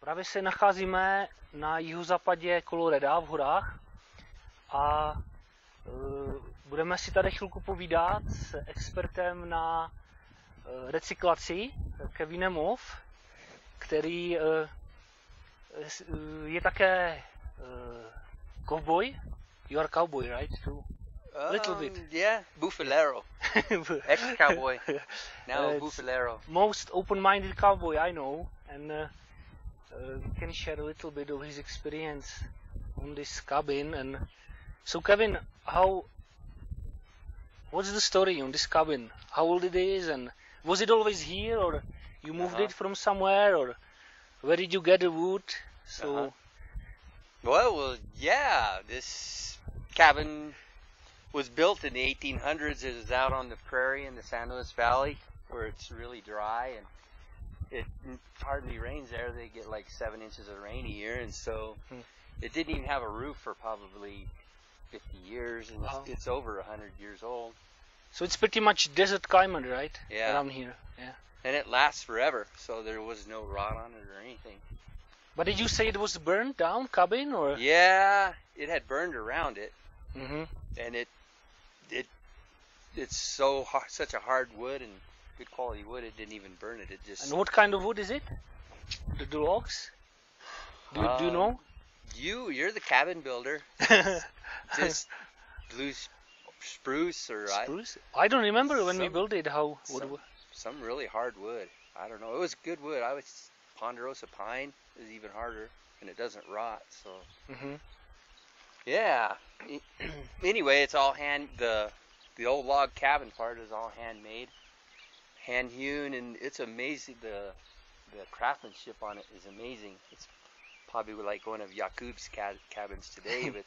Právě se nacházíme na jihozápadě Colorada v horách a budeme si tady chvilku povídat s expertem na recyklaci Kevinem Off, který je také cowboy. You are cowboy, right? Too? Little bit. Yeah, bufalero. Ex-cowboy. Now bufalero. Most open-minded cowboy I know, and he can share a little bit of his experience on this cabin. And so, Kevin, what's the story on this cabin? How old it is, and was it always here, or you moved it from somewhere, or where did you get the wood? So, Well, yeah, this cabin was built in the 1800s. It was out on the prairie in the San Luis Valley where it's really dry and it hardly rains there. They get like 7 inches of rain a year, and so it didn't even have a roof for probably 50 years, and it's over 100 years old. So it's pretty much desert climate, right? Yeah. Around here, yeah. And it lasts forever, so there was no rot on it or anything. But did you say it was burned down cabin, or? Yeah, it had burned around it, Mm-hmm. and it's such a hard wood and good quality wood. It didn't even burn it. It just. And what kind of wood is it? The logs? Do you know? You're the cabin builder. Just blue spruce or spruce? I don't remember when we built it. Some really hard wood. I don't know. It was good wood. Ponderosa pine is even harder, and it doesn't rot. So. Yeah. Anyway, it's all the old log cabin part is all handmade, hand hewn, and it's amazing. The craftsmanship on it is amazing. It's probably like one of Jakub's cabins today, but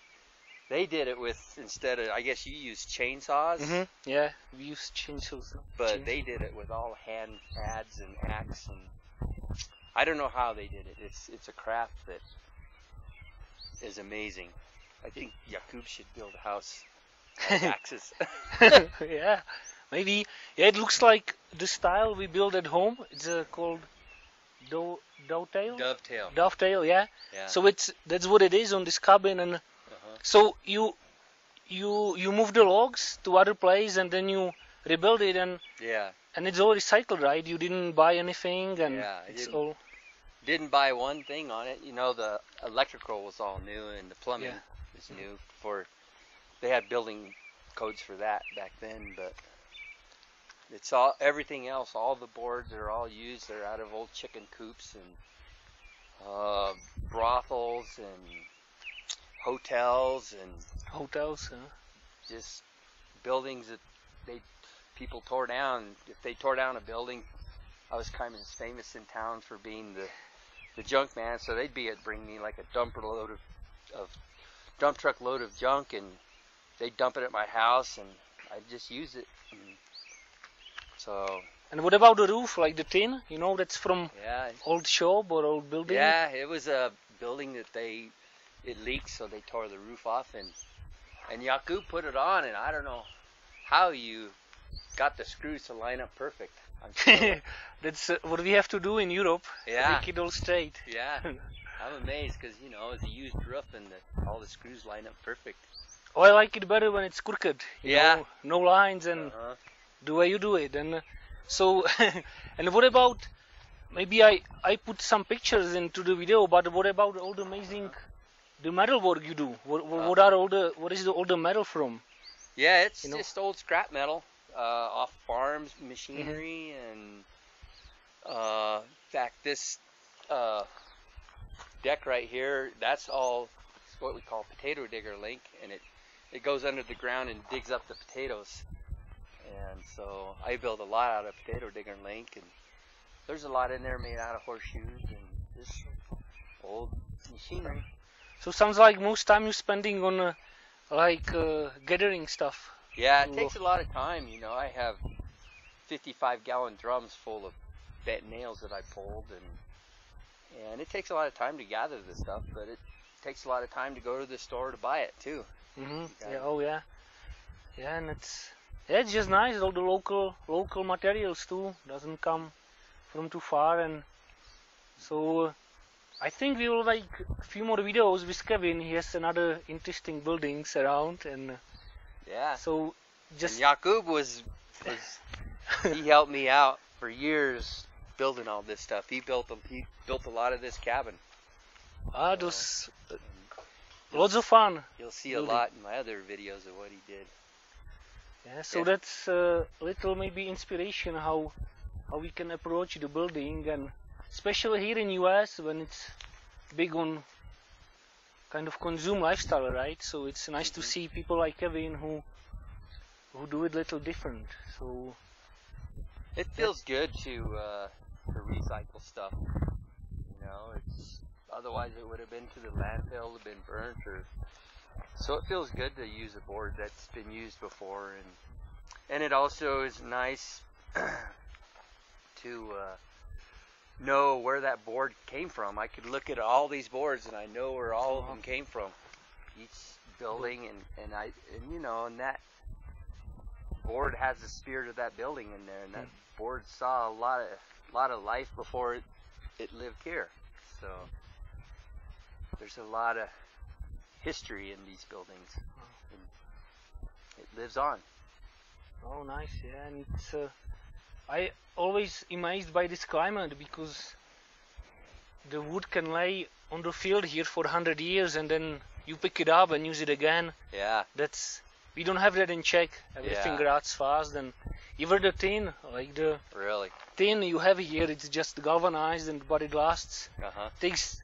they did it with, instead of, I guess you use chainsaws. Yeah, we use chainsaws. But they did it with all hand adze and axe, and I don't know how they did it. It's a craft that is amazing. I think Jakub should build a house with axes. Yeah, maybe. Yeah, it looks like the style we build at home. It's called dovetail. Dovetail, yeah. So that's what it is on this cabin, and so you move the logs to other place, and then you rebuild it, and it's all recycled, right? You didn't buy anything, and didn't buy one thing on it. You know, the electrical was all new, and the plumbing was new. They had building codes for that back then, but it's everything else. All the boards are all used. They're out of old chicken coops and brothels and hotels just buildings that people tore down. If they tore down a building, I was kind of famous in town for being the junk man, so they'd bring me like a dump truck load of junk, and they'd dump it at my house, and I'd just use it. And what about the roof, like the tin? You know, that's from old shop or old building? Yeah, it was a building that it leaked, so they tore the roof off, and Jakub put it on, and I don't know how you got the screws to line up perfect. I'm sure. That's what we have to do in Europe. Yeah. Make it all straight. Yeah. I'm amazed because, you know, it's a used roof and all the screws line up perfect. Oh, I like it better when it's crooked. You know, no lines and the way you do it. And so, and what about, maybe I put some pictures into the video, but what about all the amazing, the metal work you do? What is all the metal from? Yeah, it's just old scrap metal. Off farms, machinery, and in fact, this deck right here, that's all what we call potato digger link, and it goes under the ground and digs up the potatoes. And so I build a lot out of potato digger link, and there's a lot in there made out of horseshoes and this old machinery. So sounds like most time you're spending on gathering stuff. Yeah, it takes a lot of time. You know, I have 55-gallon drums full of bent nails that I pulled, and it takes a lot of time to gather this stuff, but it takes a lot of time to go to the store to buy it too. Yeah, and it's just nice. All the local materials too, doesn't come from too far, and so I think we will make a few more videos with Kevin. He has another interesting buildings around, and yeah. So just and Jakub was he helped me out for years building all this stuff. He built a lot of this cabin. It was lots of fun. You'll see a lot in my other videos of what he did. Yeah, so that's a little maybe inspiration how we can approach the building, and especially here in US when it's big on kind of consume lifestyle, right? So it's nice to see people like Kevin who do it a little different. So it feels good to recycle stuff. You know, it's otherwise it would have been to the landfill, have been burnt, or so it feels good to use a board that's been used before, and it also is nice to know where that board came from. I could look at all these boards and I know where all of them came from. Each building and you know, and that board has the spirit of that building in there, and that board saw a lot of life before it lived here. So there's a lot of history in these buildings, and it lives on. Oh, nice. Yeah, and it's I always amazed by this climate, because the wood can lay on the field here for 100 years and then you pick it up and use it again. Yeah. We don't have that in Czech. Everything rots fast, and even the tin, like the tin you have here, it's just galvanized, but it lasts. Takes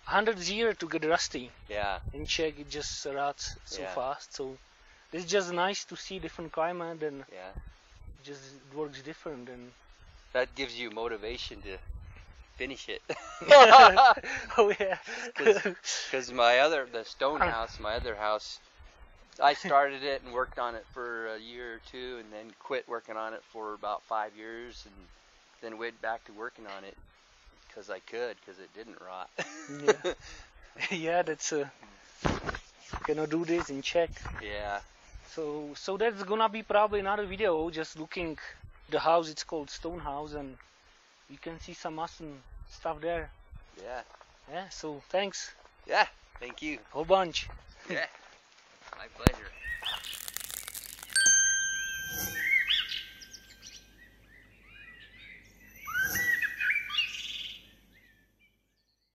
100 years to get rusty. Yeah. In Czech it just rots so fast. So it's just nice to see different climate, and just it works different, and that gives you motivation to finish it. Oh yeah. Because the stone house, my other house, I started it and worked on it for a year or two, and then quit working on it for about 5 years, and then went back to working on it because it didn't rot. Yeah, that's cannot do this in Czech. Yeah. So that's gonna be probably another video, just looking the house. It's called Stone House, and you can see some awesome stuff there. Yeah. Yeah, so thanks. Yeah, thank you. Whole bunch. Yeah, my pleasure.